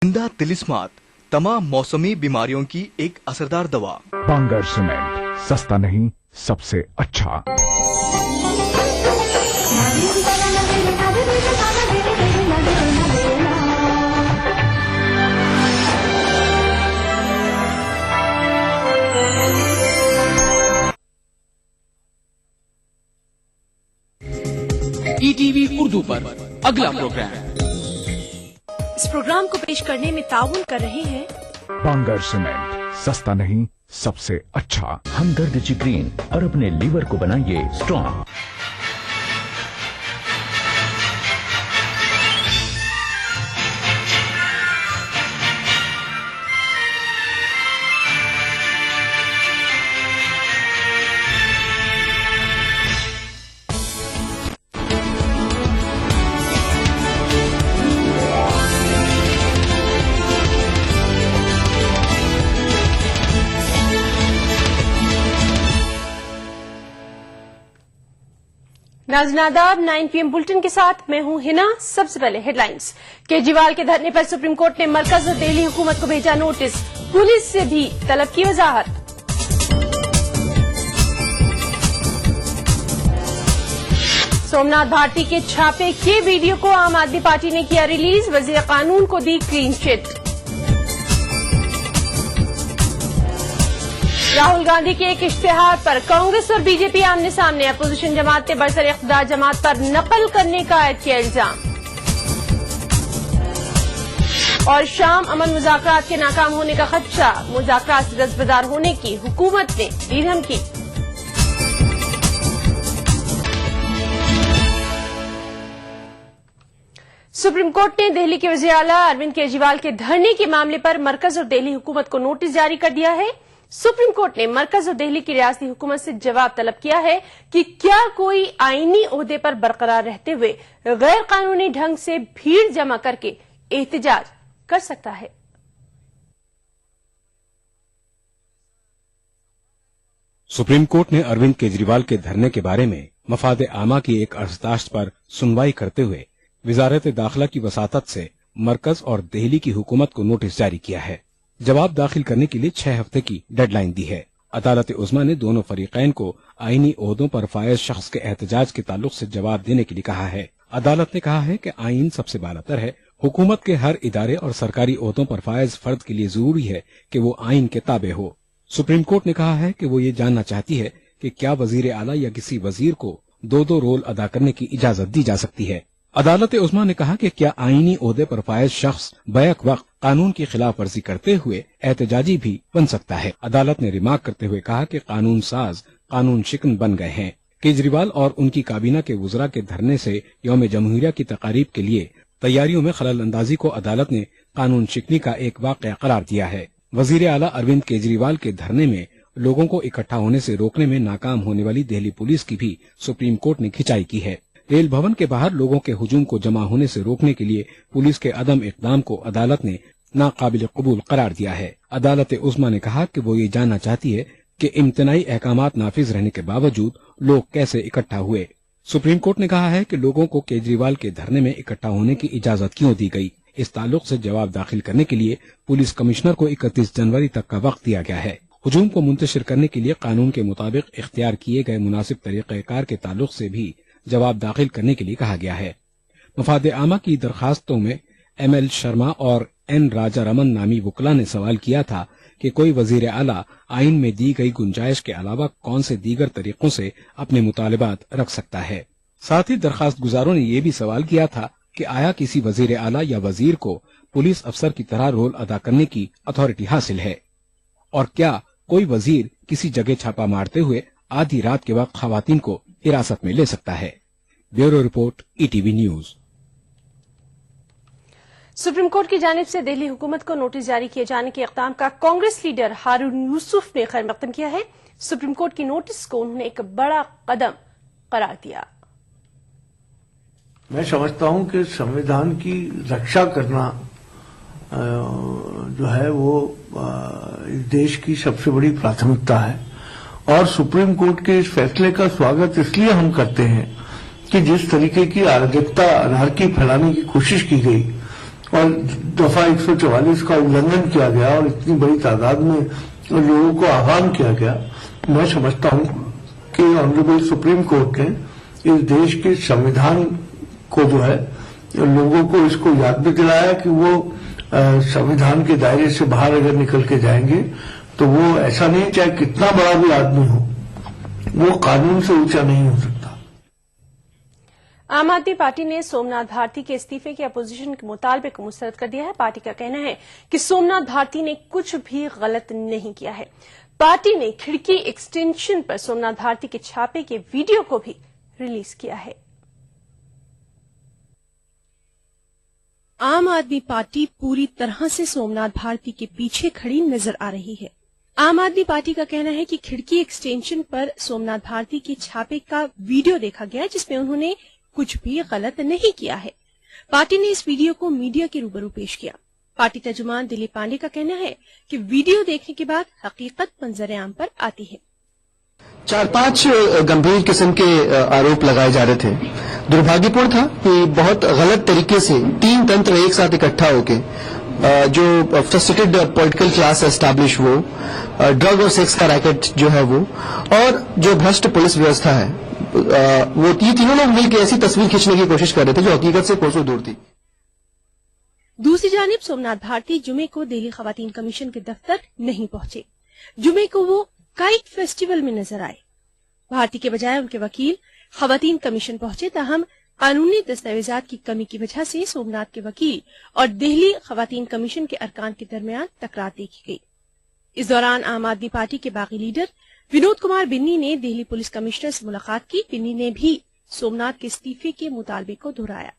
जिंदा तिलिस्मात तमाम मौसमी बीमारियों की एक असरदार दवा। बांगर सीमेंट, सस्ता नहीं सबसे अच्छा। ईटीवी उर्दू पर अगला प्रोग्राम। इस प्रोग्राम को पेश करने में ताउन कर रहे हैं बांगर सीमेंट, सस्ता नहीं सबसे अच्छा। हमदर्द चिक्रीन और अपने लीवर को बनाइए स्ट्रॉन्ग। नाज़नादाब 9 PM बुलेटिन के साथ मैं हूं हिना। सबसे पहले हेडलाइंस। केजरीवाल के धरने पर सुप्रीम कोर्ट ने मरकज और दिल्ली हुकूमत को भेजा नोटिस, पुलिस से भी तलब की वजाहत। सोमनाथ भारती के छापे के वीडियो को आम आदमी पार्टी ने किया रिलीज, वजीर कानून को दी क्लीन चिट। राहुल गांधी के एक इश्तिहार पर कांग्रेस और बीजेपी आमने सामने, अपोजिशन जमात ने बरसर इख्तिदार जमात पर नकल करने का आयद किया इल्जाम। और शाम अमन मुज़ाकरात के नाकाम होने का खदशा, मुज़ाकरात से दस्तबरदार होने की हुकूमत ने दी धमकी। सुप्रीम कोर्ट ने दिल्ली के वज़ीर आला अरविंद केजरीवाल के धरने के मामले पर मरकज और दिल्ली हुकूमत को नोटिस जारी कर दिया है। सुप्रीम कोर्ट ने मरकज और दिल्ली की रियासती हुकूमत से जवाब तलब किया है कि क्या कोई आईनी ओहदे पर बरकरार रहते हुए गैर कानूनी ढंग से भीड़ जमा करके एहतजाज कर सकता है। सुप्रीम कोर्ट ने अरविंद केजरीवाल के धरने के बारे में मफाद आमा की एक अर्जदाश्त पर सुनवाई करते हुए वजारत दाखिला की वसातत से मरकज और दिल्ली की हुकूमत को नोटिस जारी किया है। जवाब दाखिल करने के लिए 6 हफ्ते की डेडलाइन दी है। अदालत उज़्मा ने दोनों फरीकैन को आईनी ओहदों पर फायज शख्स के एहतजाज के ताल्लुक से जवाब देने के लिए कहा है। अदालत ने कहा है कि आईन सबसे बालातर है। हुकूमत के हर इदारे और सरकारी ओहदों पर फायज फर्द के लिए जरूरी है कि वो आईन के ताबे हो। सुप्रीम कोर्ट ने कहा है कि वो ये जानना चाहती है कि क्या वजीर आला या किसी वजीर को 2-2 रोल अदा करने की इजाजत दी जा सकती है। अदालत उज़्मा ने कहा कि क्या आईनी ओहदे पर फायज शख्स बैक वक्त कानून की खिलाफ वर्जी करते हुए एहतजाजी भी बन सकता है। अदालत ने रिमार्क करते हुए कहा कि कानून साज कानून शिकन बन गए हैं। केजरीवाल और उनकी काबीना के वुज़रा के धरने से यौम जमहूरिया की तकारीब के लिए तैयारियों में खलल अंदाजी को अदालत ने कानून शिकनी का एक वाक़या करार दिया है। वजीर आला अरविंद केजरीवाल के धरने में लोगों को इकट्ठा होने से रोकने में नाकाम होने वाली दिल्ली पुलिस की भी सुप्रीम कोर्ट ने खिंचाई की है। रेल भवन के बाहर लोगों के हुजूम को जमा होने से रोकने के लिए पुलिस के अदम इक़दाम को अदालत ने नाकाबिल कबूल करार दिया है। अदालत उज़्मा ने कहा कि वो ये जानना चाहती है कि इम्तनाई अहकामात नाफिज रहने के बावजूद लोग कैसे इकट्ठा हुए। सुप्रीम कोर्ट ने कहा है कि लोगों को केजरीवाल के धरने में इकट्ठा होने की इजाजत क्यों दी गई। इस ताल्लुक से जवाब दाखिल करने के लिए पुलिस कमिश्नर को 31 जनवरी तक का वक्त दिया गया है। हुजूम को मुंतशिर करने के लिए कानून के मुताबिक इख्तियार किए गए मुनासिब तरीक़ेकार के ताल्लुक से भी जवाब दाखिल करने के लिए कहा गया है। मफाद आमा की दरखास्तों में ML शर्मा और N राजा रमन नामी वकला ने सवाल किया था कि कोई वजीर आला आइन में दी गई गुंजाइश के अलावा कौन से दीगर तरीकों से अपने मुतालबात रख सकता है। साथ ही दरखास्त गुजारों ने यह भी सवाल किया था कि आया किसी वजीर आला या वजीर को पुलिस अफसर की तरह रोल अदा करने की अथॉरिटी हासिल है, और क्या कोई वजीर किसी जगह छापा मारते हुए आधी रात के वक्त खवातीन को हिरासत में ले सकता है। Bureau report ETV news. Supreme court की जानिब से दिल्ली हुकूमत को नोटिस जारी किए जाने के इक़दाम का कांग्रेस लीडर हारून यूसुफ ने खैर मकदम किया है। सुप्रीम कोर्ट की नोटिस को उन्होंने एक बड़ा कदम करार दिया। मैं समझता हूं कि संविधान की रक्षा करना जो है वो इस देश की सबसे बड़ी प्राथमिकता है, और सुप्रीम कोर्ट के इस फैसले का स्वागत इसलिए हम करते हैं कि जिस तरीके की अराजकता अनारकी फैलाने की कोशिश की गई और दफा 144 का उल्लंघन किया गया और इतनी बड़ी तादाद में लोगों को आह्वान किया गया, मैं समझता हूं कि ऑनरेबल सुप्रीम कोर्ट ने इस देश के संविधान को जो है लोगों को इसको याद भी दिलाया कि वो संविधान के दायरे से बाहर अगर निकल के जाएंगे तो वो ऐसा नहीं, चाहे कितना बड़ा भी आदमी हो, वो कानून से ऊंचा नहीं हो सकता। आम आदमी पार्टी ने सोमनाथ भारती के इस्तीफे के अपोजिशन के मुतालबे को मुस्तरद कर दिया है। पार्टी का कहना है कि सोमनाथ भारती ने कुछ भी गलत नहीं किया है। पार्टी ने खिड़की एक्सटेंशन पर सोमनाथ भारती के छापे के वीडियो को भी रिलीज किया है। आम आदमी पार्टी पूरी तरह से सोमनाथ भारती के पीछे खड़ी नजर आ रही है। आम आदमी पार्टी का कहना है कि खिड़की एक्सटेंशन पर सोमनाथ भारती के छापे का वीडियो देखा गया जिसमें उन्होंने कुछ भी गलत नहीं किया है। पार्टी ने इस वीडियो को मीडिया के रूबरू पेश किया। पार्टी तर्जुमान दिलीप पांडे का कहना है कि वीडियो देखने के बाद हकीकत मंजर आम पर आती है। 4-5 गंभीर किस्म के आरोप लगाए जा रहे थे। दुर्भाग्यपूर्ण था कि बहुत गलत तरीके से 3 तंत्र एक साथ इकट्ठा होके जो फ्रस्ट्रेटेड पॉलिटिकल क्लास एस्टैब्लिश वो, ड्रग और सेक्स का रैकेट जो है वो, और जो भ्रष्ट पुलिस व्यवस्था है, वो तीनों लोग मिलकर ऐसी तस्वीर खींचने की कोशिश कर रहे थे जो हकीकत से कोसों दूर थी। दूसरी जानिब सोमनाथ भारती जुमे को दिल्ली खवातीन कमीशन के दफ्तर नहीं पहुंचे। जुमे को वो काइट फेस्टिवल में नजर आए। भारती के बजाय उनके वकील खवातीन कमीशन पहुंचे, ताहम कानूनी दस्तावेजात की कमी की वजह से सोमनाथ के वकील और दिल्ली खवातीन कमीशन के अरकान के दरमियान तकरार देखी गई। इस दौरान आम आदमी पार्टी के बागी लीडर विनोद कुमार बिन्नी ने दिल्ली पुलिस कमिश्नर से मुलाकात की। बिन्नी ने भी सोमनाथ के इस्तीफे के मुतालबे को दोहराया।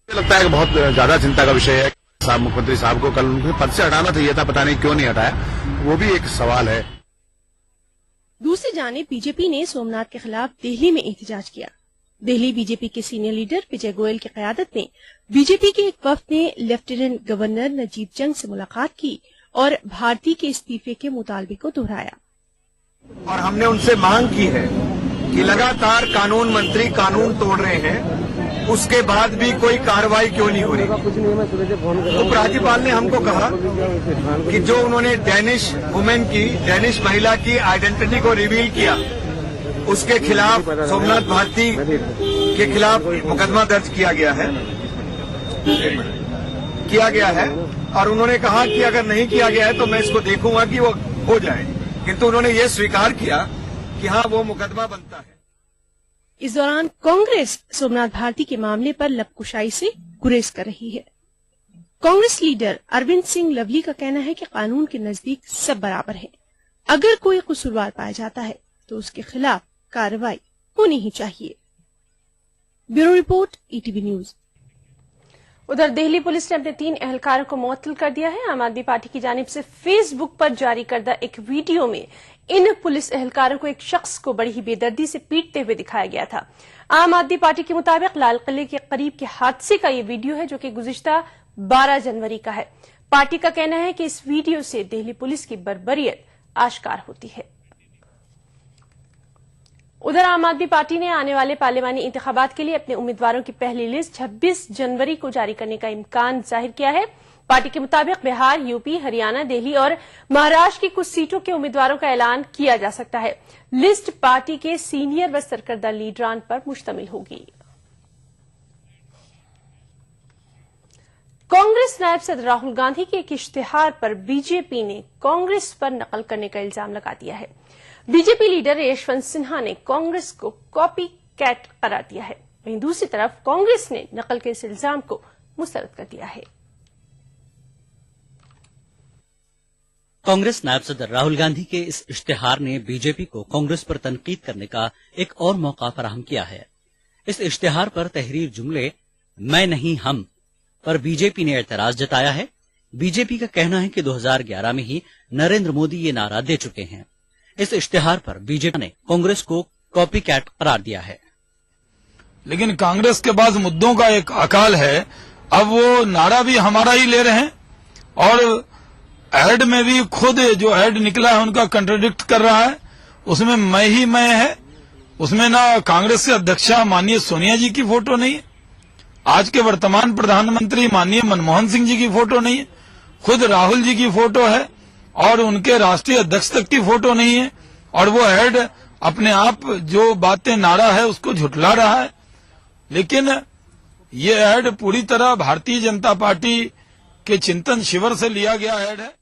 मुझे लगता है कि बहुत ज्यादा चिंता का विषय है। साहब मुख्यमंत्री साहब को कल उनके पद से हटाना चाहिए था, पता नहीं क्यों नहीं हटाया, वो भी एक सवाल है। दूसरी जानिब बीजेपी ने सोमनाथ के खिलाफ दिल्ली में एहतजाज किया। दिल्ली बीजेपी के सीनियर लीडर विजय गोयल की क़यादत में बीजेपी के एक वफ्द ने लेफ्टिनेंट गवर्नर नजीब जंग से मुलाकात की और भारती के इस्तीफे के मुतालबे को दोहराया। और हमने उनसे मांग की है कि लगातार कानून मंत्री कानून तोड़ रहे हैं, उसके बाद भी कोई कार्रवाई क्यों नहीं हो रही। उपराज्यपाल ने हमको कहा कि जो उन्होंने डेनिश वुमेन की, डेनिश महिला की आइडेंटिटी को रिवील किया, उसके खिलाफ सोमनाथ भारती के खिलाफ मुकदमा दर्ज किया गया है और उन्होंने कहा कि अगर नहीं किया गया है तो मैं इसको देखूंगा कि वो हो जाए, किंतु उन्होंने ये स्वीकार किया कि हाँ वो मुकदमा बनता है। इस दौरान कांग्रेस सोमनाथ भारती के मामले पर लबकुशाई से गुरेज कर रही है। कांग्रेस लीडर अरविंद सिंह लवली का कहना है कि कानून के नजदीक सब बराबर है। अगर कोई कसूरवार पाया जाता है तो उसके खिलाफ कार्रवाई होनी ही चाहिए। Bureau report, ETV news. उधर दिल्ली पुलिस ने अपने 3 एहलकारों को मुअत्तल कर दिया है। आम आदमी पार्टी की जानिब से फेसबुक पर जारी करदा एक वीडियो में इन पुलिस एहलकारों को एक शख्स को बड़ी ही बेदर्दी से पीटते हुए दिखाया गया था। आम आदमी पार्टी के मुताबिक लाल किले के करीब के हादसे का ये वीडियो है जो कि गुज़िश्ता 12 जनवरी का है। पार्टी का कहना है कि इस वीडियो से दिल्ली पुलिस की बर्बरियत आश्कार होती है। उधर आम आदमी पार्टी ने आने वाले पार्लिमानी इंतखाबात के लिए अपने उम्मीदवारों की पहली लिस्ट 26 जनवरी को जारी करने का इम्कान जाहिर किया है। पार्टी के मुताबिक बिहार, यूपी, हरियाणा, दिल्ली और महाराष्ट्र की कुछ सीटों के उम्मीदवारों का ऐलान किया जा सकता है। लिस्ट पार्टी के सीनियर व सरकर्दा लीडरान पर मुश्तमिल होगी। कांग्रेस नायब सदर राहुल गांधी के एक इश्तिहार पर बीजेपी ने कांग्रेस पर नकल करने का इल्जाम लगा दिया है। बीजेपी लीडर यशवंत सिन्हा ने कांग्रेस को कॉपी कैट करार दिया है। वहीं दूसरी तरफ कांग्रेस ने नकल के इस इल्जाम को मुस्तरद कर दिया है। कांग्रेस नायब सदर राहुल गांधी के इस इश्तिहार ने बीजेपी को कांग्रेस पर तनकीद करने का एक और मौका फराहम किया है। इस इश्तिहार पर तहरीर जुमले मैं नहीं हम पर बीजेपी ने एतराज जताया है। बीजेपी का कहना है कि 2011 में ही नरेंद्र मोदी ये नारा दे चुके हैं। इस इश्तिहार पर बीजेपी ने कांग्रेस को कॉपी कैट करार दिया है। लेकिन कांग्रेस के पास मुद्दों का एक अकाल है। अब वो नारा भी हमारा ही ले रहे हैं और एड में भी खुद जो एड निकला है उनका कंट्राडिक्ट कर रहा है। उसमें मैं है, उसमें ना कांग्रेस के अध्यक्षा माननीय सोनिया जी की फोटो नहीं है आज के वर्तमान प्रधानमंत्री माननीय मनमोहन सिंह जी की फोटो नहीं है, खुद राहुल जी की फोटो है और उनके राष्ट्रीय अध्यक्ष तक की फोटो नहीं है, और वो हेड अपने आप जो बातें नारा है उसको झुठला रहा है। लेकिन ये हेड पूरी तरह भारतीय जनता पार्टी के चिंतन शिविर से लिया गया हेड है।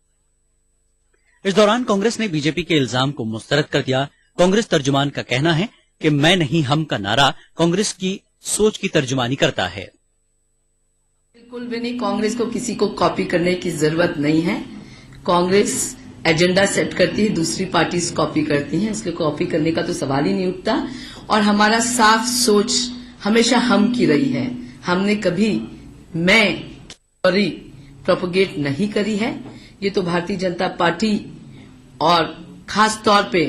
इस दौरान कांग्रेस ने बीजेपी के इल्जाम को मुस्तरद कर दिया। कांग्रेस तर्जुमान का कहना है कि मैं नहीं हम का नारा कांग्रेस की सोच की तर्जुमानी करता है। बिल्कुल भी नहीं, कांग्रेस को किसी को कॉपी करने की जरूरत नहीं है। कांग्रेस एजेंडा सेट करती है, दूसरी पार्टीज कॉपी करती हैं, इसलिए कॉपी करने का तो सवाल ही नहीं उठता। और हमारा साफ सोच हमेशा हम की रही है, हमने कभी मैं प्रोपोगेट नहीं करी है। ये तो भारतीय जनता पार्टी और खास तौर पे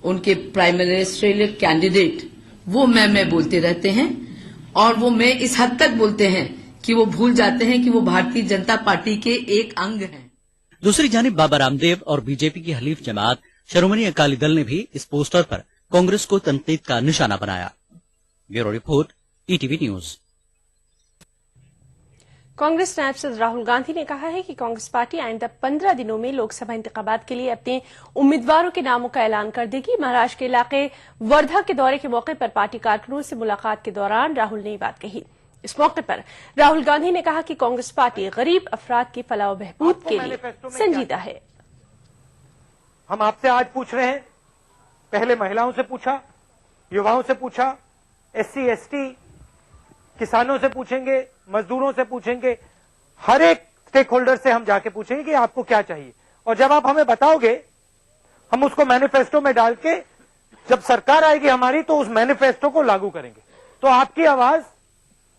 उनके प्राइम मिनिस्टरियल कैंडिडेट वो मैं बोलते रहते हैं, और वो मैं इस हद तक बोलते हैं कि वो भूल जाते हैं कि वो भारतीय जनता पार्टी के एक अंग हैं। दूसरी जानिब बाबा रामदेव और बीजेपी की हलीफ जमात शिरोमणि अकाली दल ने भी इस पोस्टर पर कांग्रेस को तनकीद का निशाना बनाया। Bureau report, ETV news. Congress नायब सदर राहुल गांधी ने कहा है कि कांग्रेस पार्टी आइंदा 15 दिनों में लोकसभा इंतखाबात के लिए अपने उम्मीदवारों के नामों का ऐलान कर देगी। महाराष्ट्र के इलाके वर्धा के दौरे के मौके पर पार्टी कारकुनों से मुलाकात के दौरान राहुल ने ये बात कही। इस मौके पर राहुल गांधी ने कहा कि कांग्रेस पार्टी गरीब अफराद की फलाह व बहबूद के लिए संजीदा है। हम आपसे आज पूछ रहे हैं, पहले महिलाओं से पूछा, युवाओं से पूछा, SC ST किसानों से पूछेंगे, मजदूरों से पूछेंगे, हर एक स्टेक होल्डर से हम जाके पूछेंगे कि आपको क्या चाहिए, और जब आप हमें बताओगे हम उसको मैनिफेस्टो में डाल के जब सरकार आएगी हमारी तो उस मैनिफेस्टो को लागू करेंगे। तो आपकी आवाज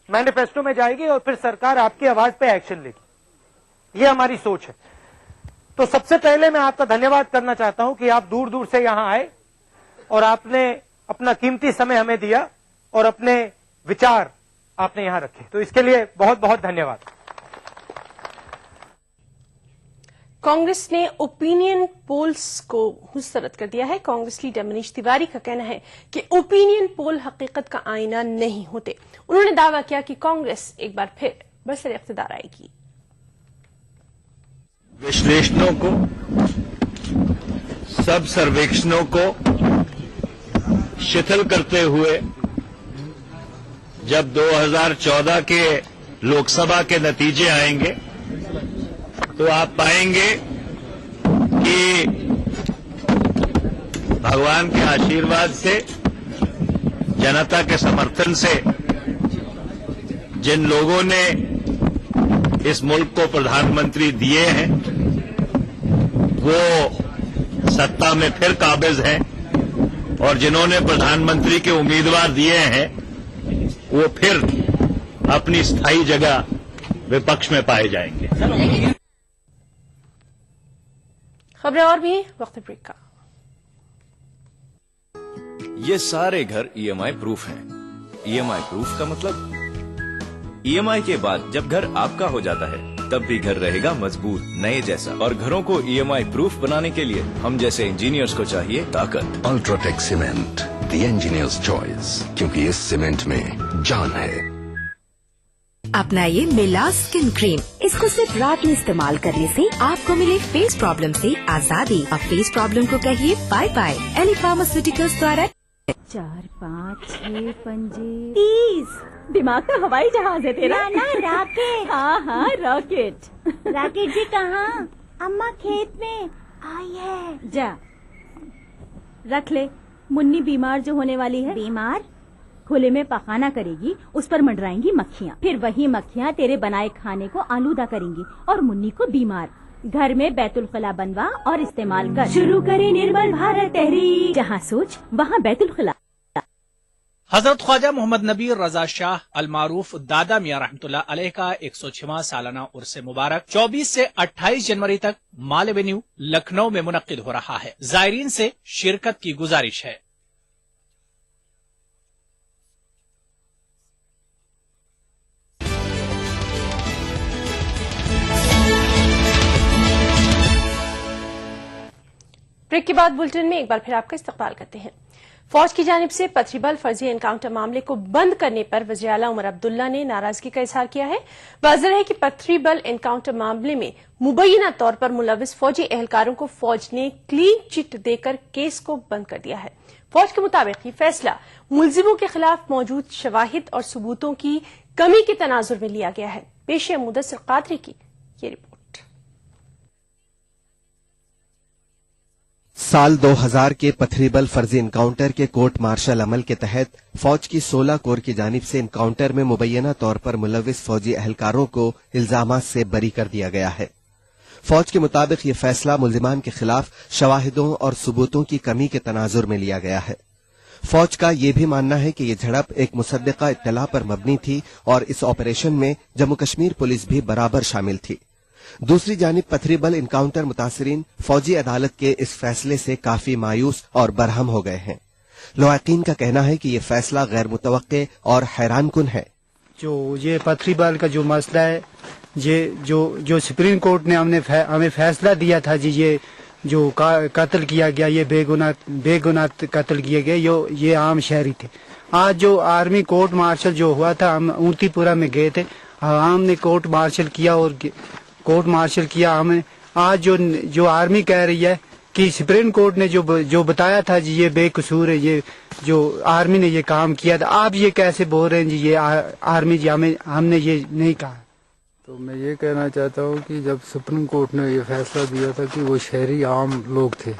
मैनिफेस्टो में जाएगी और फिर सरकार आपकी आवाज पे एक्शन लेगी। ये हमारी सोच है। तो सबसे पहले मैं आपका धन्यवाद करना चाहता हूं कि आप दूर दूर से यहां आए और आपने अपना कीमती समय हमें दिया और अपने विचार आपने यहां रखे, तो इसके लिए बहुत बहुत धन्यवाद। कांग्रेस ने ओपिनियन पोल्स को मुस्तरद कर दिया है। कांग्रेस लीडर मनीष तिवारी का कहना है कि ओपिनियन पोल हकीकत का आईना नहीं होते। उन्होंने दावा किया कि कांग्रेस एक बार फिर बरसर इख्तिदार आएगी। विश्लेषणों को, सब सर्वेक्षणों को शिथिल करते हुए जब 2014 के लोकसभा के नतीजे आएंगे तो आप पाएंगे कि भगवान के आशीर्वाद से, जनता के समर्थन से जिन लोगों ने इस मुल्क को प्रधानमंत्री दिए हैं वो सत्ता में फिर काबिज हैं, और जिन्होंने प्रधानमंत्री के उम्मीदवार दिए हैं वो फिर अपनी स्थायी जगह विपक्ष में पाए जाएंगे। खबरें और भी वक्त ब्रेक का। ये सारे घर EMI प्रूफ हैं। EMI प्रूफ का मतलब EMI के बाद जब घर आपका हो जाता है तब भी घर रहेगा मजबूत, नए जैसा। और घरों को EMI प्रूफ बनाने के लिए हम जैसे इंजीनियर्स को चाहिए ताकत। UltraTech cement, the engineers choice, क्योंकि इस सीमेंट में जान है। अपनाइए मिला स्किन क्रीम। इसको सिर्फ रात में इस्तेमाल करने से आपको मिले फेस प्रॉब्लम से आजादी। अब फेस प्रॉब्लम को कहिए बाय बाय। एली फार्मास्यूटिकल्स द्वारा 4 5 6 पंजे 30। दिमाग तो हवाई जहाज है तेरा। ना रॉकेट। हाँ रॉकेट। राकेट जी कहाँ? अम्मा खेत में आई है। जा रख ले। मुन्नी बीमार जो होने वाली है। बीमार? खुले में पखाना करेगी, उस पर मंडराएंगी मक्खियाँ। फिर वही मक्खियाँ तेरे बनाए खाने को आलूदा करेंगी और मुन्नी को बीमार। घर में बैतुल खला बनवा और इस्तेमाल कर। शुरू करे निर्मल भारत तहरीक। जहाँ सोच वहाँ बैतुल खला। हजरत ख्वाजा मोहम्मद नबी रजा शाह अल मारूफ दादा मियां रहमतुल्लाह अलैह का 106वां सालाना उर्स मुबारक 24 से 28 जनवरी तक माल एवेन्यू लखनऊ में मुनक्किद हो रहा है। जायरीन से शिरकत की गुजारिश है। ब्रेक के बाद बुलेटिन में एक बार फिर आपका इस्तकबाल करते हैं। फौज की जानिब से पथरीबल फर्जी एनकाउंटर मामले को बंद करने पर वज़ीर आला उमर अब्दुल्ला ने नाराजगी का इजहार किया है। वाज़ेह है कि पथरीबल एनकाउंटर मामले में मुबैना तौर पर मुलविस फौजी एहलकारों को फौज ने क्लीन चिट देकर केस को बंद कर दिया है। फौज के मुताबिक ये फैसला मुलजिमों के खिलाफ मौजूद शवाहिद और सबूतों की कमी के तनाजुर में लिया गया है। पेश है मुदस्सिर कादरी की ये रिपोर्ट। साल 2000 के पथरीबल फर्जी इनकाउंटर के कोर्ट मार्शल अमल के तहत फौज की 16 कोर की जानिब से इनकाउंटर में मुबैना तौर पर मुलविस फौजी एहलकारों को इल्जामात से बरी कर दिया गया है। फौज के मुताबिक ये फैसला मुल्जिमान के खिलाफ शवाहिदों और सबूतों की कमी के तनाजुर में लिया गया है। फौज का यह भी मानना है कि ये झड़प एक मुसद्दिका इत्तला पर मबनी थी और इस ऑपरेशन में जम्मू कश्मीर पुलिस भी बराबर शामिल थी। दूसरी जानिब पथरीबल इनकाउंटर मुतासरीन फौजी अदालत के इस फैसले से काफी मायूस और बरहम हो गए हैं। लवाकीन का कहना है कि ये फैसला गैर मुतवक्के और हैरानकुन है। जो ये पथरीबल का जो मसला है, ये जो सुप्रीम कोर्ट ने हमें फैसला दिया था जी, ये जो कत्ल किया गया, ये बेगुनाह कत्ल किए गए, ये आम शहरी थे। आज जो आर्मी कोर्ट मार्शल जो हुआ था, हम ऊंतीपुरा में गए थे, हमने कोर्ट मार्शल किया हमें। आज जो आर्मी कह रही है कि सुप्रीम कोर्ट ने जो बताया था जी, ये बेकसूर है, ये जो आर्मी ने ये काम किया था, आप ये कैसे बोल रहे हैं जी, ये आर्मी जी हमने ये नहीं कहा। तो मैं ये कहना चाहता हूँ कि जब सुप्रीम कोर्ट ने ये फैसला दिया था कि वो शहरी आम लोग थे,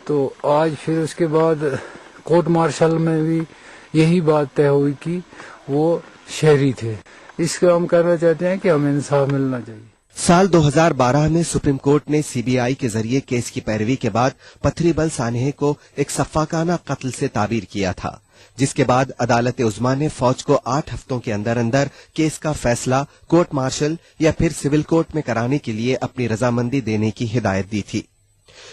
तो आज फिर उसके बाद कोर्ट मार्शल में भी यही बात तय हुई कि वो शहरी थे। इसको हम कहना चाहते हैं कि हमें इंसाफ मिलना चाहिए। साल 2012 में सुप्रीम कोर्ट ने सीबीआई के जरिए केस की पैरवी के बाद पथरीबल सानहे को एक सफाकाना कत्ल से ताबीर किया था, जिसके बाद अदालत उज़्मा ने फौज को 8 हफ्तों के अंदर अंदर केस का फैसला कोर्ट मार्शल या फिर सिविल कोर्ट में कराने के लिए अपनी रजामंदी देने की हिदायत दी थी।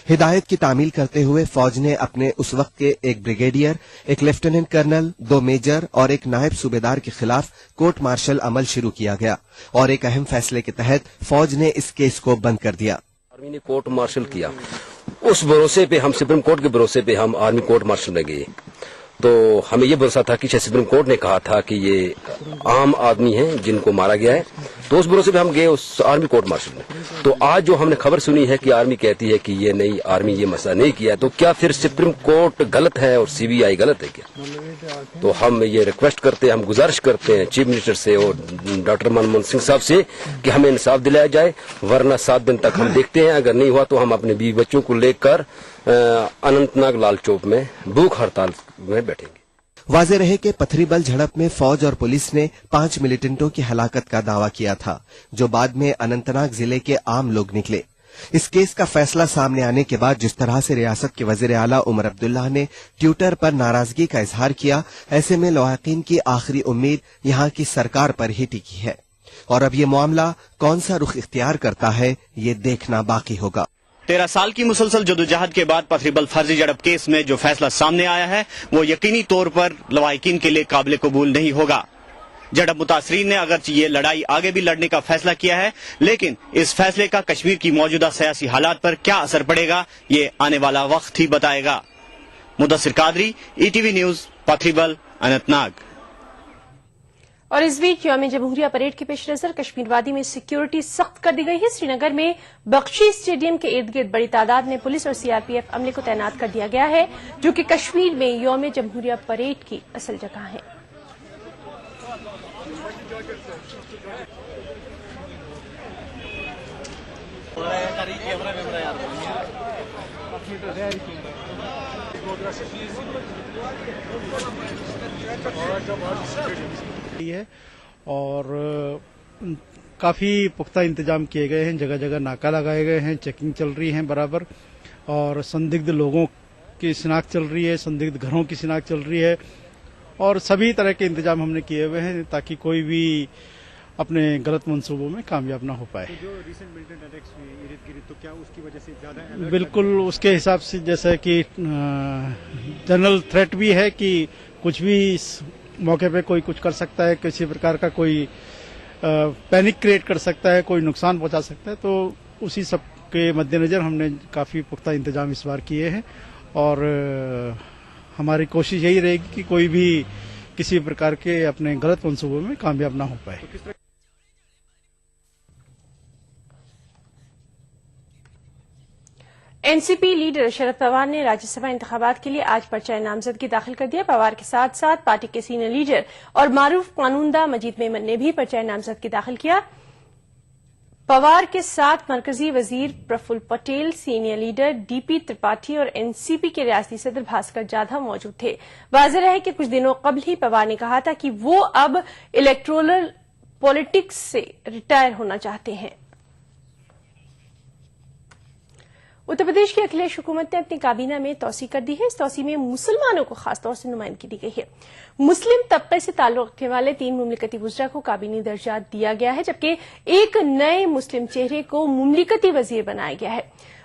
हिदायत की तामील करते हुए फौज ने अपने उस वक्त के एक ब्रिगेडियर, एक लेफ्टिनेंट कर्नल, 2 मेजर और एक नायब सूबेदार के खिलाफ कोर्ट मार्शल अमल शुरू किया गया और एक अहम फैसले के तहत फौज ने इस केस को बंद कर दिया। आर्मी ने कोर्ट मार्शल किया, उस भरोसे पे हम सुप्रीम कोर्ट के भरोसे पे हम आर्मी कोर्ट मार्शल में गए, तो हमें ये भरोसा था कि सुप्रीम कोर्ट ने कहा था कि ये आम आदमी हैं जिनको मारा गया है, तो उस भरोसे पे हम गए उस आर्मी कोर्ट मार्शल में। तो आज जो हमने खबर सुनी है कि आर्मी कहती है कि ये नहीं, आर्मी ये मसला नहीं किया, तो क्या फिर सुप्रीम कोर्ट गलत है और सीबीआई गलत है क्या? तो हम ये रिक्वेस्ट करते हैं, हम गुजारिश करते हैं चीफ मिनिस्टर से और डॉक्टर मनमोहन सिंह साहब से कि हमें इंसाफ दिलाया जाए, वरना 7 दिन तक हम देखते हैं, अगर नहीं हुआ तो हम अपने बीवी बच्चों को लेकर अनंतनाग लाल चौक में भूख हड़ताल में बैठेंगे। वाज़ेह रहे कि पथरीबल झड़प में फौज और पुलिस ने 5 मिलिटेंटों की हलाकत का दावा किया था, जो बाद में अनंतनाग जिले के आम लोग निकले। इस केस का फैसला सामने आने के बाद जिस तरह से रियासत के वज़ीर आला उमर अब्दुल्ला ने ट्विटर पर नाराजगी का इजहार किया, ऐसे में लवाकिन की आखिरी उम्मीद यहाँ की सरकार पर ही टिकी है और अब ये मामला कौन सा रुख इख्तियार करता है, ये देखना बाकी होगा। 13 साल की मुसलसल जदोजहद के बाद पथरीबल फर्जी झड़प केस में जो फैसला सामने आया है, वो यकीनी तौर पर लवाकिन के लिए काबिल कबूल नहीं होगा। झड़प मुतासरीन ने अगरचे ये लड़ाई आगे भी लड़ने का फैसला किया है, लेकिन इस फैसले का कश्मीर की मौजूदा सियासी हालात पर क्या असर पड़ेगा, ये आने वाला वक्त ही बताएगा। Mudassir Qadri, ETV news, Pathribal, Anantnag. और इस बीच यौम जमहूरिया परेड के पेश नजर कश्मीर वादी में सिक्योरिटी सख्त कर दी गई है। श्रीनगर में बख्शी स्टेडियम के इर्द गिर्द बड़ी तादाद में पुलिस और CRPF अमले को तैनात कर दिया गया है, जो कि कश्मीर में यौम जमहूरिया परेड की असल जगह है। है और काफ़ी पुख्ता इंतजाम किए गए हैं, जगह जगह नाका लगाए गए हैं, चेकिंग चल रही है बराबर और संदिग्ध लोगों की शिनाख्त चल रही है, संदिग्ध घरों की शिनाख्त चल रही है और सभी तरह के इंतजाम हमने किए हुए हैं ताकि कोई भी अपने गलत मंसूबों में कामयाब ना हो पाए। तो जो रिसेंट मिलिटेंट अटैक्स हुए इर्द-गिर्द, तो क्या उसकी वजह से ज्यादा बिल्कुल उसके हिसाब से जैसा कि जनरल थ्रेट भी है कि कुछ भी मौके पे कोई कुछ कर सकता है, किसी प्रकार का कोई पैनिक क्रिएट कर सकता है, कोई नुकसान पहुंचा सकता है, तो उसी सब के मद्देनजर हमने काफ़ी पुख्ता इंतजाम इस बार किए हैं और हमारी कोशिश यही रहेगी कि कोई भी किसी प्रकार के अपने गलत मंसूबों में कामयाब ना हो पाए। एनसीपी लीडर शरद पवार ने राज्यसभा इंतखाबात के लिए आज पर्चा नामजदगी दाखिल कर दिया। पवार के साथ साथ पार्टी के सीनियर लीडर और मारूफ कानूनदा मजीद मेमन ने भी पर्चा नामजदगी दाखिल किया। पवार के साथ मरकजी वजीर Praful Patel, senior leader DP Tripathi और एनसीपी के रियासती सदर भास्कर जाधव मौजूद थे। वाज़ेह है कि कुछ दिनों कबल ही पवार ने कहा था कि वो अब इलेक्टोरल पॉलिटिक्स से रिटायर होना चाहते हैं। उत्तर प्रदेश की अखिलेश हुकूमत ने अपनी काबीना में तोसी कर दी है। इस तोसी में मुसलमानों को खासतौर से नुमाइंदगी दी गई है। मुस्लिम तबके से ताल्लुक रखने वाले 3 मुमलिकती वज़रा को काबीनी दर्जा दिया गया है, जबकि एक नए मुस्लिम चेहरे को मुमलिकती वजीर बनाया गया है।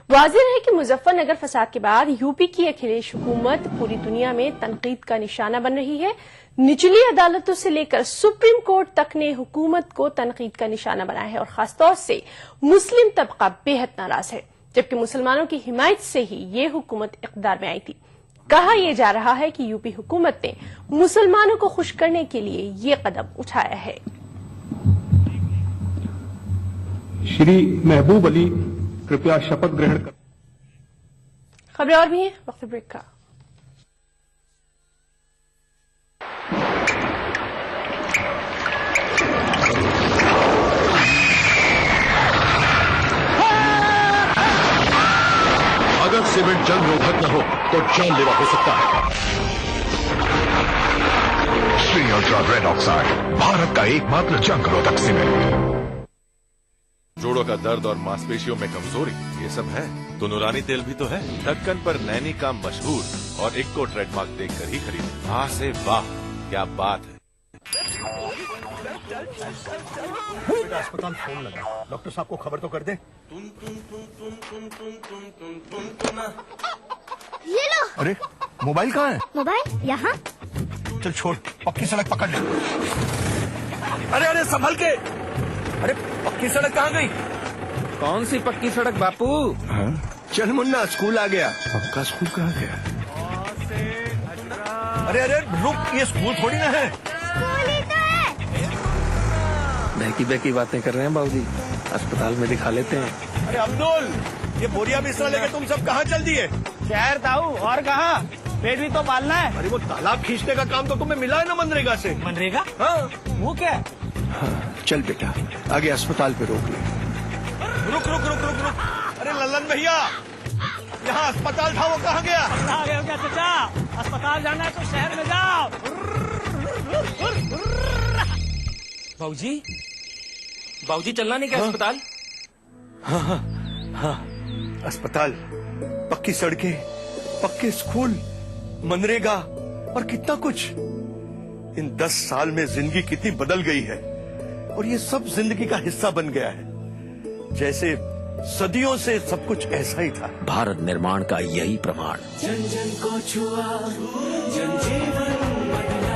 वाज़ेह है कि मुजफ्फरनगर फसाद के बाद यूपी की अखिलेश हुकूमत पूरी दुनिया में तनकीद का निशाना बन रही है। निचली अदालतों से लेकर सुप्रीम कोर्ट तक ने हुकूमत को तनकीद का निशाना बनाया है और खासतौर से मुस्लिम तबका बेहद नाराज है, जबकि मुसलमानों की हिमायत से ही ये हुकूमत इक़्तिदार में आई थी। कहा यह जा रहा है कि यूपी हुकूमत ने मुसलमानों को खुश करने के लिए ये कदम उठाया है। श्री महबूब अली कृपया शपथ ग्रहण कर। खबरें और भी हैं, वक्त ब्रेक का। अगर सीमेंट जल रोधक न हो तो जानलेवा हो सकता है। Shri ultra red oxide, Bharat का एकमात्र जंग रोधक सीमेंट। जोड़ों का दर्द और मांसपेशियों में कमजोरी, ये सब है तो नूरानी तेल भी तो है। ढक्कन पर नैनी का मशहूर और इक्को ट्रेडमार्क देखकर ही खरीदें। वाह से वाह, क्या बात है। अस्पताल फोन लगा, डॉक्टर साहब को खबर तो कर दे। ये लो। अरे मोबाइल कहाँ है? मोबाइल यहाँ। चल छोड़, पक्की सड़क पकड़ ले। अरे अरे संभल के। अरे पक्की सड़क कहाँ गई? कौन सी पक्की सड़क बापू? हाँ? चल मुन्ना, स्कूल आ गया। पक्का स्कूल कहाँ गया? अरे अरे रुक, ये स्कूल थोड़ी ना है। स्कूल ही तो है। बहकी बहकी बातें कर रहे हैं बाबूजी, अस्पताल में दिखा लेते हैं। अरे अब्दुल, ये बोरिया बिस्तर लेके तुम सब कहाँ चल दिए? शहर ताऊ, और कहाँ? पेट भी तो पालना है। अरे वो तालाब खींचने का काम तो तुम्हें मिला है ना मनरेगा से। मनरेगा? हाँ। वो क्या? हाँ, चल बेटा, आगे अस्पताल पे रोक ले। रुक रुक रुक रुक रुक। अरे लल्लन भैया, यहाँ अस्पताल था, वो कहाँ गया? आ गए हो क्या चाचा? अस्पताल जाना है तो शहर में जाओ। बाबूजी, बाबूजी चलना नहीं क्या अस्पताल? हाँ हाँ हाँ, अस्पताल, पक्की सड़कें, पक्के स्कूल, मनरेगा और कितना कुछ। इन 10 साल में जिंदगी कितनी बदल गई है और ये सब जिंदगी का हिस्सा बन गया है, जैसे सदियों से सब कुछ ऐसा ही था। भारत निर्माण का यही प्रमाण। जन जन को छुआ, जन जीवन बदला।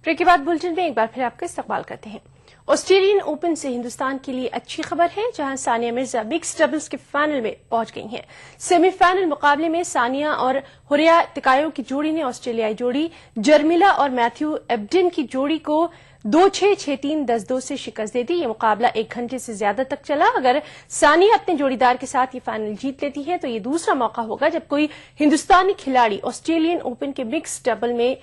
ब्रेक के बाद बुलेटिन में एक बार फिर आपका इस्तकबाल करते हैं। ऑस्ट्रेलियन ओपन से हिंदुस्तान के लिए अच्छी खबर है, जहां सानिया मिर्जा मिक्स डबल्स के फाइनल में पहुंच गई हैं। सेमीफाइनल मुकाबले में सानिया और हुरिया तिकायो की जोड़ी ने ऑस्ट्रेलियाई जोड़ी जर्मिला और मैथ्यू एब्डिन की जोड़ी को 2-6, 6-3, 10-2 से शिकस्त दे दी। ये मुकाबला 1 घंटे से ज्यादा तक चला। अगर सानिया अपने जोड़ीदार के साथ ये फाइनल जीत लेती है तो ये दूसरा मौका होगा जब कोई हिंदुस्तानी खिलाड़ी ऑस्ट्रेलियन ओपन के मिक्स डबल में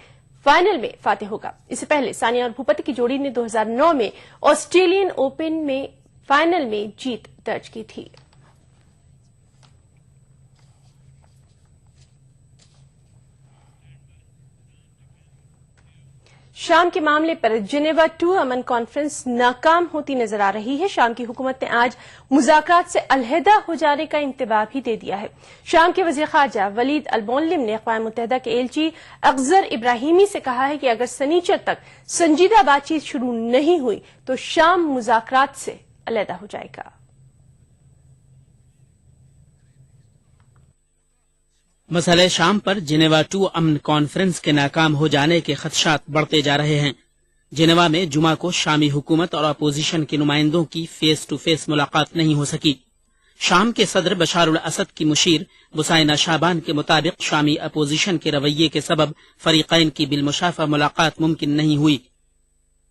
फाइनल में फातेह होगा। इससे पहले सानिया और भूपति की जोड़ी ने 2009 में ऑस्ट्रेलियन ओपन में फाइनल में जीत दर्ज की थी। शाम के मामले पर जिनेवा 2 अमन कॉन्फ्रेंस नाकाम होती नजर आ रही है। शाम की हुकूमत ने आज मुज़ाकरात से अलहदा हो जाने का इंतबाह भी दे दिया है। शाम के वज़ीर ख़ारजा वलीद अल-मोल्लिम ने अक़वाम मुत्तहिदा के एलची अख्ज़र इब्राहिमी से कहा है कि अगर सनीचर तक संजीदा बातचीत शुरू नहीं हुई तो शाम मुज़ाकरात से अलहदा हो जाएगा। मसले शाम पर जिनेवा 2 अमन कॉन्फ्रेंस के नाकाम हो जाने के खदशात बढ़ते जा रहे हैं। जिनेवा में जुमा को शामी हुकूमत और अपोजिशन के नुमाइंदों की फेस टू फेस मुलाकात नहीं हो सकी। शाम के सदर बशारुल असद की मुशीर बुसाइना शाबान के मुताबिक शामी अपोजिशन के रवैये के सबब फरीकैन की बिलमुशाफा मुलाकात मुमकिन नहीं हुई।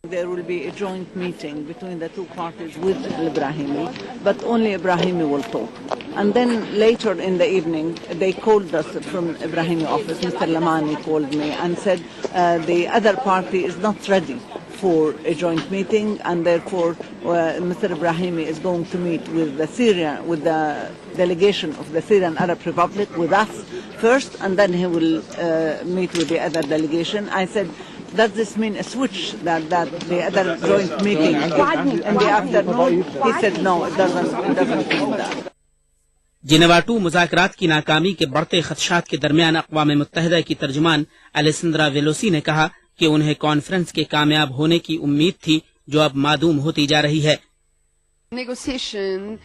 There will be a joint meeting between the two parties with Ibrahimi, but only Ibrahimi will talk. And then later in the evening, they called us from Ibrahimi office. Mr. Lamani called me and said the other party is not ready for a joint meeting, and therefore Mr. Ibrahimi is going to meet with the delegation of the Syrian Arab Republic with us first, and then he will meet with the other delegation. I said, does this mean a switch that the other joint meeting in the afternoon? He said no, it doesn't mean that. Geneva 2 मुज़ाकरात की नाकामी के बढ़ते खदशात के दरमियान अक़वाम मुत्तहिदा की तर्जुमान अलेसंद्रा वेलोसी ने कहा कि उन्हें कॉन्फ्रेंस के कामयाब होने की उम्मीद थी, जो अब मादूम होती जा रही है। Negotiation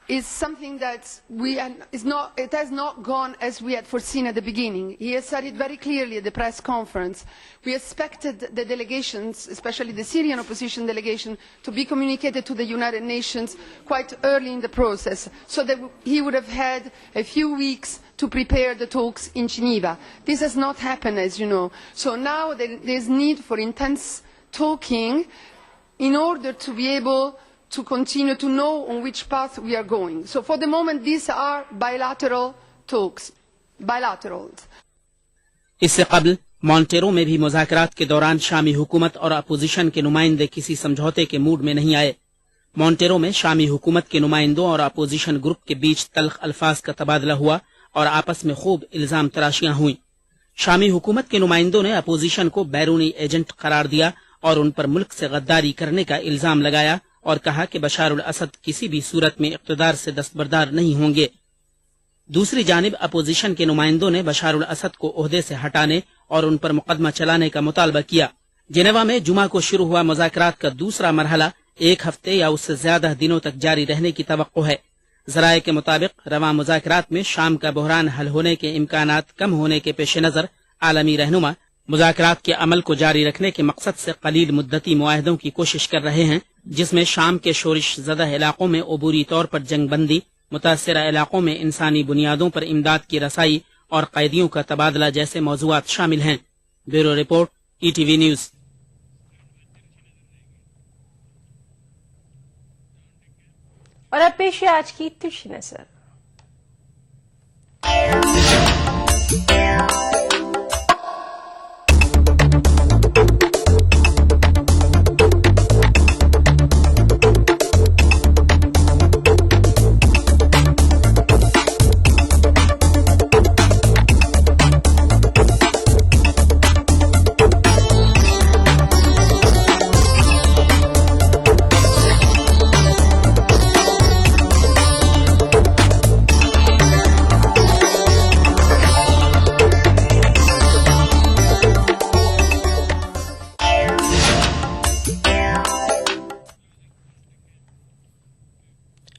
is something that it has not gone as we had foreseen at the beginning. He has said it very clearly at the press conference. We expected the delegations, especially the Syrian opposition delegation, to be communicated to the United Nations quite early in the process, so that he would have had a few weeks to prepare the talks in Geneva. This has not happened, as you know. So now there is need for intense talking in order to be able to continue to know on which path we are going. So for the moment, these are bilateral talks. Bilateral. इससे कबल Montero में भी मुज़ाकरात के दौरान शामी हुकूमत और opposition के नुमाइंदे किसी समझौते के मूड में नहीं आए। मॉन्टेरो में शामी हुकूमत के नुमाइंदों और अपोजिशन ग्रुप के बीच तल्ख अल्फाज का तबादला हुआ और आपस में खूब इल्जाम तराशियां हुई। शामी हुकूमत के नुमाइंदों ने अपोजिशन को बैरूनी एजेंट करार दिया और उन पर मुल्क से गद्दारी करने का इल्जाम लगाया और कहा कि बशारुल असद किसी भी सूरत में इक़्तिदार से दस्तबरदार नहीं होंगे। दूसरी जानिब अपोजिशन के नुमाइंदों ने बशारुल असद को ओहदे से हटाने और उन पर मुकदमा चलाने का मुतालबा किया। जिनेवा में जुमा को शुरू हुआ मुज़ाकरात का दूसरा मरहला 1 हफ्ते या उससे ज्यादा दिनों तक जारी रहने की तवक्को है। ज़राए के मुताबिक रवां मुज़ाकरात में शाम का बहरान हल होने के इम्कानात कम होने के पेश नजर आलमी रहनुमा मुज़ाकरात के अमल को जारी रखने के मकसद से कलील मुद्दती मुआहदों की कोशिश कर रहे हैं, जिसमें शाम के शोरिश ज़दा इलाकों में अबूरी तौर पर जंगबंदी, मुतासरा इलाकों में इंसानी बुनियादों पर इमदाद की रसाई और कैदियों का तबादला जैसे मौज़ूआत शामिल हैं। Bureau report, ETV news. और अब पेश है आज की तिरछी नजर।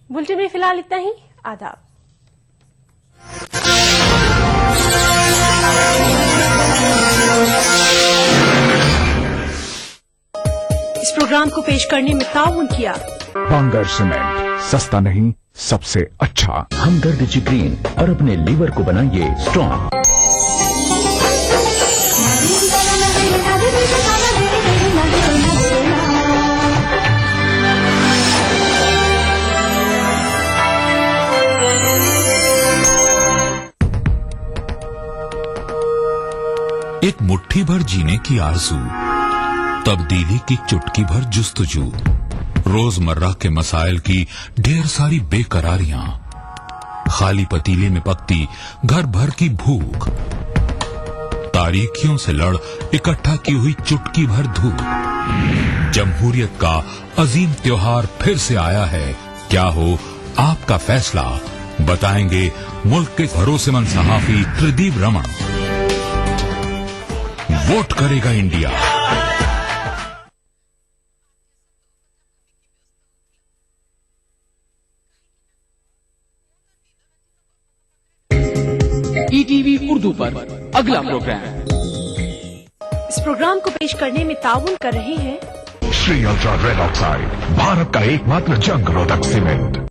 बुलेटिन में फिलहाल इतना ही। आदाब। इस प्रोग्राम को पेश करने में ताउन किया बांगर सीमेंट, सस्ता नहीं सबसे अच्छा। हमदर्द जिग्रीन और अपने लीवर को बनाइए स्ट्रॉन्ग। एक मुट्ठी भर जीने की आरज़ू, तब्दीली की चुटकी भर जुस्तजू, रोजमर्रा के मसाइल की ढेर सारी बेकरारियां, खाली पतीले में पकती घर भर की भूख, तारीखियों से लड़ इकट्ठा की हुई चुटकी भर धूप। जमहूरियत का अजीम त्योहार फिर से आया है। क्या हो आपका फैसला, बताएंगे मुल्क के भरोसेमंद सहाफी त्रिदीप रमन। वोट करेगा इंडिया। ईटीवी उर्दू पर अगला प्रोग्राम। इस प्रोग्राम को पेश करने में ताउन कर रहे हैं Shri ultra red oxide, Bharat का एकमात्र जंग रोधक सीमेंट।